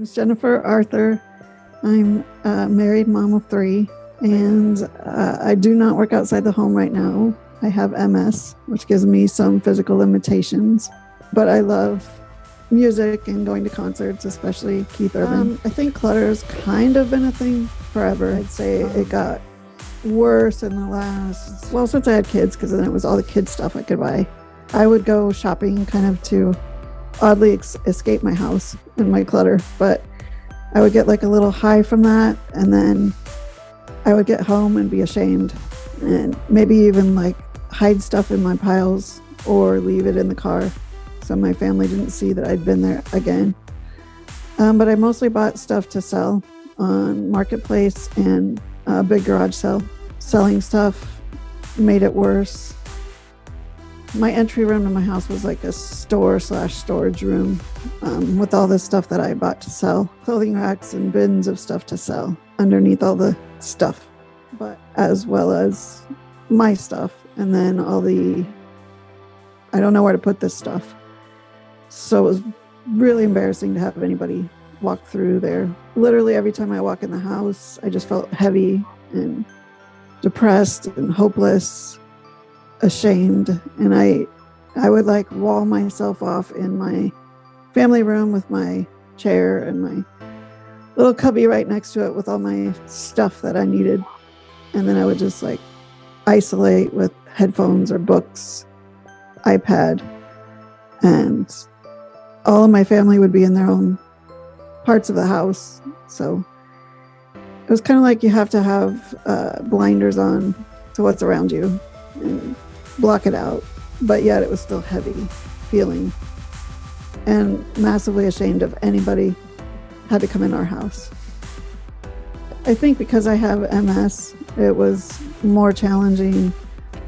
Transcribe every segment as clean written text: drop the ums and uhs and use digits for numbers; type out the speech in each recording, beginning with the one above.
name's Jennifer Arthur. I'm a married mom of 3, and I do not work outside the home right now. I have MS, which gives me some physical limitations, but I love music and going to concerts, especially Keith Urban. I think clutter's kind of been a thing forever. I'd say it got worse in the last, since I had kids, because then it was all the kids stuff I could buy. I would go shopping kind of to oddly escape my house and my clutter, but I would get like a little high from that, and then I would get home and be ashamed and maybe even like hide stuff in my piles or leave it in the car so my family didn't see that I'd been there again. But I mostly bought stuff to sell on Marketplace and a big garage sale. Selling stuff made it worse. My entry room to my house was like a store/storage room with all this stuff that I bought to sell. Clothing racks and bins of stuff to sell underneath all the stuff, but as well as my stuff. And then I don't know where to put this stuff. So it was really embarrassing to have anybody walk through there. Literally every time I walk in the house, I just felt heavy and depressed and hopeless, ashamed. And I would like wall myself off in my family room with my chair and my little cubby right next to it with all my stuff that I needed. And then I would just like isolate with headphones or books, iPad, and all of my family would be in their own parts of the house. So it was kind of like you have to have blinders on to what's around you and block it out, but yet it was still heavy feeling and massively ashamed of anybody had to come in our house. I think because I have MS, it was more challenging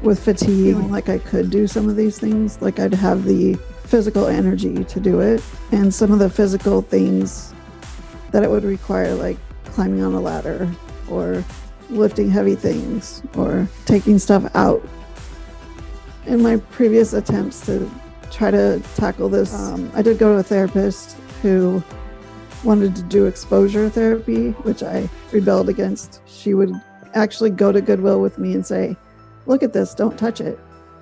with fatigue, like I could do some of these things, like I'd have the physical energy to do it, and some of the physical things that it would require, like climbing on a ladder or lifting heavy things or taking stuff out. In my previous attempts to try to tackle this, I did go to a therapist who wanted to do exposure therapy, which I rebelled against. She would actually go to Goodwill with me and say, "Look at this, don't touch it.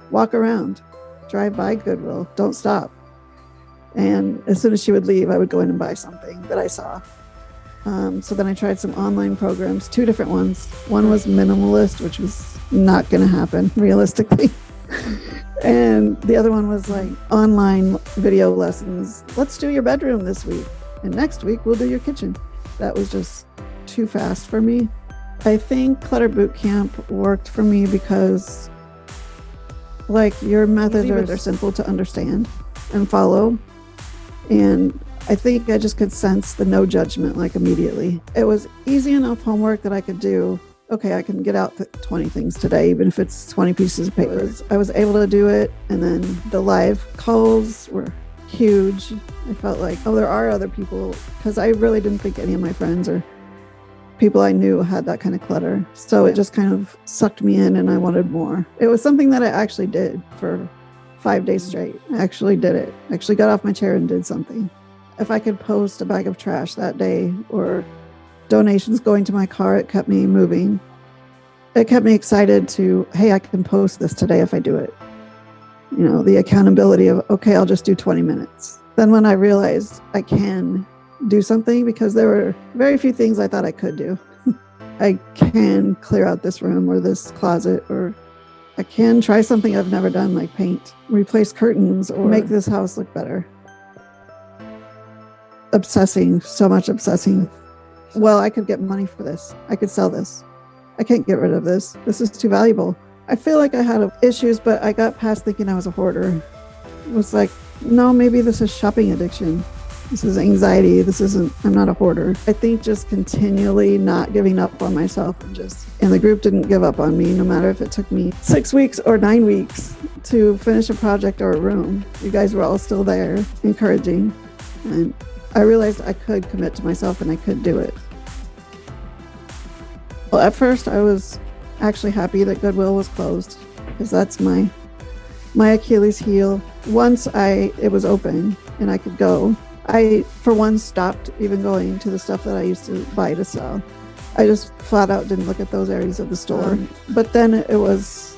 Walk around, drive by Goodwill, don't stop." And as soon as she would leave, I would go in and buy something that I saw. So then I tried some online programs, 2 different ones. One was minimalist, which was not going to happen realistically. And the other one was like online video lessons. Let's do your bedroom this week, and next week we'll do your kitchen. That was just too fast for me. I think Clutter Boot Camp worked for me because like your methods are simple to understand and follow. And I think I just could sense the no judgment like immediately. It was easy enough homework that I could do. Okay, I can get out 20 things today, even if it's 20 pieces of paper. I was able to do it. And then the live calls were huge. I felt like, oh, there are other people, because I really didn't think any of my friends or people I knew had that kind of clutter. So it just kind of sucked me in and I wanted more. It was something that I actually did for 5 days straight. I actually did it. I actually got off my chair and did something. If I could post a bag of trash that day or donations going to my car, it kept me moving. It kept me excited to, hey, I can post this today if I do it. You know, the accountability of, okay, I'll just do 20 minutes. Then when I realized I can do something, because there were very few things I thought I could do. I can clear out this room or this closet, or I can try something I've never done, like paint, replace curtains, or make this house look better. Obsessing, so much obsessing. Well, I could get money for this. I could sell this. I can't get rid of this. This is too valuable. I feel like I had issues, but I got past thinking I was a hoarder. It was like, no, maybe this is shopping addiction. This is anxiety. I'm not a hoarder. I think just continually not giving up on myself and the group didn't give up on me, no matter if it took me 6 weeks or 9 weeks to finish a project or a room. You guys were all still there, encouraging. And I realized I could commit to myself and I could do it. Well, at first I was actually happy that Goodwill was closed, because that's my Achilles heel. Once it was open and I could go, I, for one, stopped even going to the stuff that I used to buy to sell. I just flat out didn't look at those areas of the store. But then it was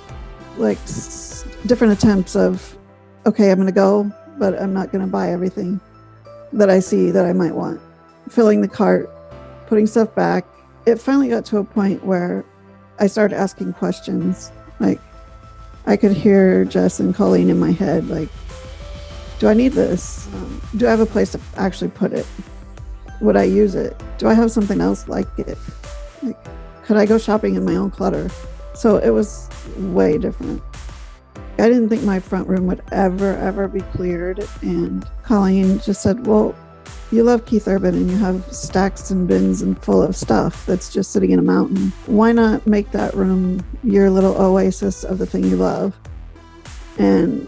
like different attempts of, okay, I'm going to go, but I'm not going to buy everything that I see that I might want. Filling the cart, putting stuff back. It finally got to a point where I started asking questions. Like, I could hear Jess and Colleen in my head, like, do I need this? Do I have a place to actually put it? Would I use it? Do I have something else like it? Like, could I go shopping in my own clutter? So it was way different. I didn't think my front room would ever be cleared. And Colleen just said, well, you love Keith Urban and you have stacks and bins and full of stuff that's just sitting in a mountain. Why not make that room your little oasis of the thing you love? And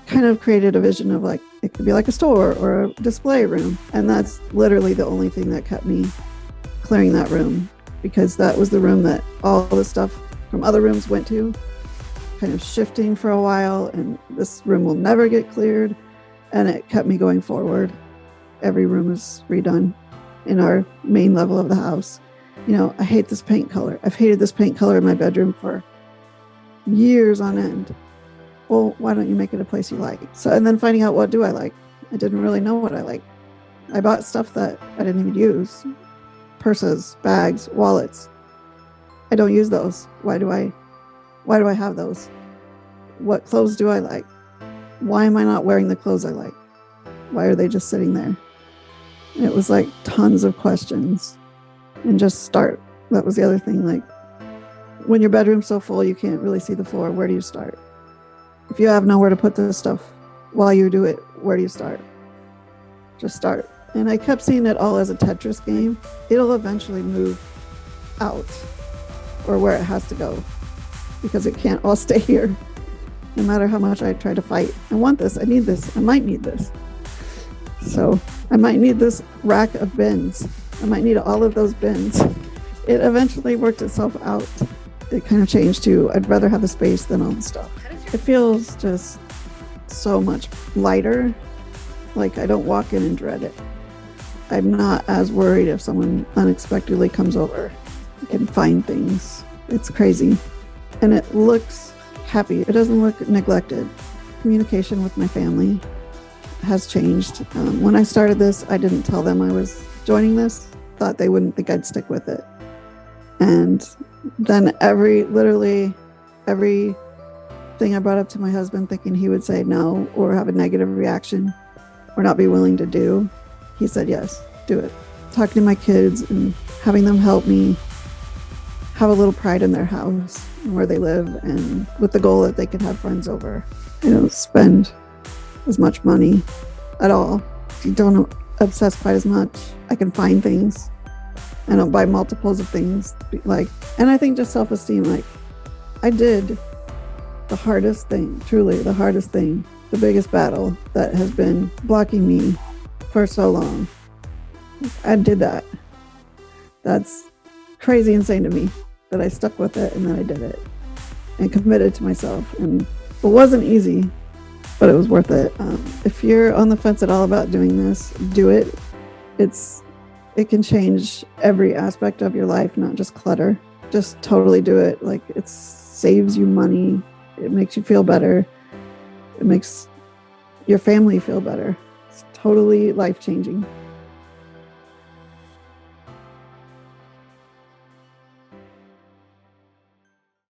kind of created a vision of like, it could be like a store or a display room. And that's literally the only thing that kept me clearing that room, because that was the room that all the stuff from other rooms went to, kind of shifting for a while, and this room will never get cleared. And it kept me going forward. Every room is redone in our main level of the house. You know, I hate this paint color. I've hated this paint color in my bedroom for years on end. Well, why don't you make it a place you like? So, and then finding out, what do I like? I didn't really know what I liked. I bought stuff that I didn't even use. Purses, bags, wallets. I don't use those. Why do I have those? What clothes do I like? Why am I not wearing the clothes I like? Why are they just sitting there? And it was like tons of questions. And just start. That was the other thing. Like, when your bedroom's so full you can't really see the floor, where do you start? If you have nowhere to put this stuff while you do it, where do you start? Just start. And I kept seeing it all as a Tetris game. It'll eventually move out, or where it has to go, because it can't all stay here. No matter how much I try to fight. I want this, I need this, I might need this. So I might need this rack of bins. I might need all of those bins. It eventually worked itself out. It kind of changed to, I'd rather have the space than all the stuff. It feels just so much lighter. Like, I don't walk in and dread it. I'm not as worried if someone unexpectedly comes over. I can find things. It's crazy. And it looks happy. It doesn't look neglected. Communication with my family has changed. When I started this, I didn't tell them I was joining this. Thought they wouldn't think I'd stick with it. And then literally every thing I brought up to my husband, thinking he would say no or have a negative reaction or not be willing to do, he said yes, do it. Talking to my kids and having them help me have a little pride in their house and where they live, and with the goal that they can have friends over. I don't spend as much money at all. I don't obsess quite as much. I can find things. I don't buy multiples of things. And I think just self-esteem, like, I did the hardest thing, truly the hardest thing, the biggest battle that has been blocking me for so long. I did that. That's crazy insane to me that I stuck with it and then I did it and committed to myself. And it wasn't easy, but it was worth it. If you're on the fence at all about doing this, do it. It can change every aspect of your life, not just clutter. Just totally do it. Like, it saves you money. It makes you feel better. It makes your family feel better. It's totally life-changing.